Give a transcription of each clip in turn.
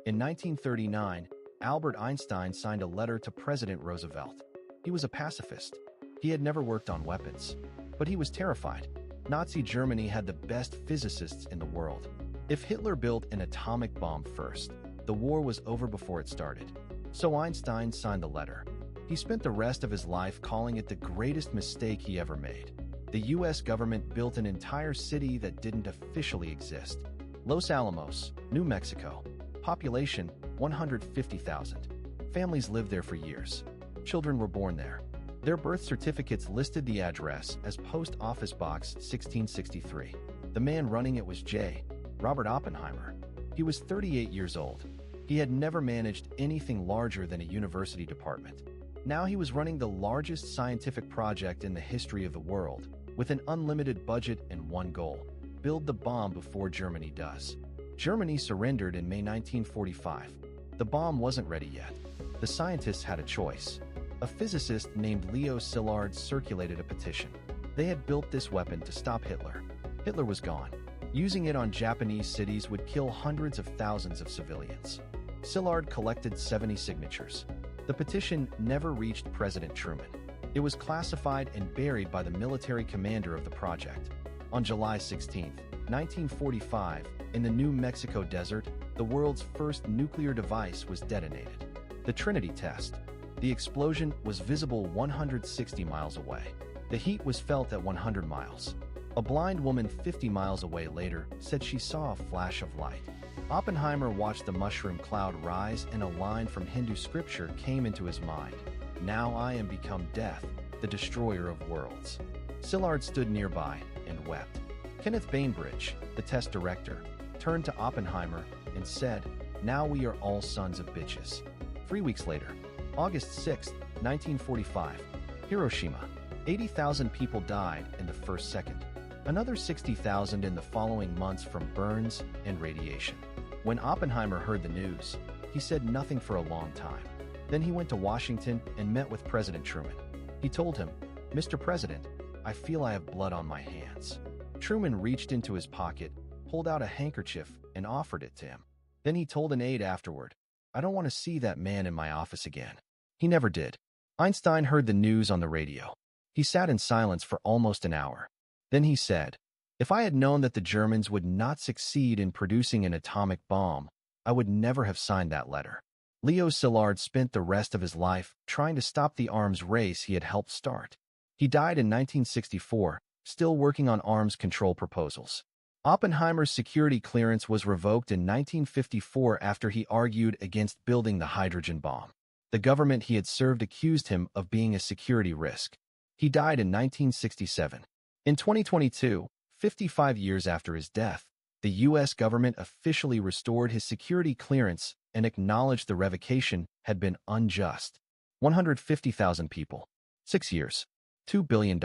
In 1939, Albert Einstein signed a letter to President Roosevelt. He was a pacifist. He had never worked on weapons, but he was terrified. Nazi Germany had the best physicists in the world. If Hitler built an atomic bomb first, the war was over before it started. So Einstein signed the letter. He spent the rest of his life calling it the greatest mistake he ever made. The US government built an entire city that didn't officially exist. Los Alamos, New Mexico. Population, 150,000. Families lived there for years. Children were born there. Their birth certificates listed the address as Post Office Box 1663. The man running it was J. Robert Oppenheimer. He was 38 years old. He had never managed anything larger than a university department. Now he was running the largest scientific project in the history of the world, with an unlimited budget and one goal: build the bomb before Germany does. Germany surrendered in May 1945. The bomb wasn't ready yet. The scientists had a choice. A physicist named Leo Szilard circulated a petition. They had built this weapon to stop Hitler. Hitler was gone. Using it on Japanese cities would kill hundreds of thousands of civilians. Szilard collected 70 signatures. The petition never reached President Truman. It was classified and buried by the military commander of the project. On July 16, 1945, in the New Mexico desert, the world's first nuclear device was detonated. The Trinity test. The explosion was visible 160 miles away. The heat was felt at 100 miles. A blind woman 50 miles away later said she saw a flash of light. Oppenheimer watched the mushroom cloud rise, and a line from Hindu scripture came into his mind. "Now I am become death, the destroyer of worlds." Szilard stood nearby and wept. Kenneth Bainbridge, the test director, turned to Oppenheimer and said, "Now we are all sons of bitches." 3 weeks later, August 6, 1945, Hiroshima. 80,000 people died in the first second. Another 60,000 in the following months from burns and radiation. When Oppenheimer heard the news, he said nothing for a long time. Then he went to Washington and met with President Truman. He told him, "Mr. President, I feel I have blood on my hands." Truman reached into his pocket, pulled out a handkerchief, and offered it to him. Then he told an aide afterward, "I don't want to see that man in my office again." He never did. Einstein heard the news on the radio. He sat in silence for almost an hour. Then he said, "If I had known that the Germans would not succeed in producing an atomic bomb, I would never have signed that letter." Leo Szilard spent the rest of his life trying to stop the arms race he had helped start. He died in 1964, still working on arms control proposals. Oppenheimer's security clearance was revoked in 1954 after he argued against building the hydrogen bomb. The government he had served accused him of being a security risk. He died in 1967. In 2022, 55 years after his death, the U.S. government officially restored his security clearance and acknowledged the revocation had been unjust. 150,000 people. 6 years. $2 billion.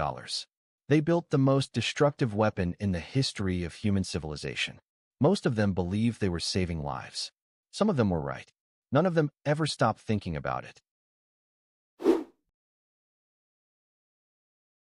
They built the most destructive weapon in the history of human civilization. Most of them believed they were saving lives. Some of them were right. None of them ever stopped thinking about it.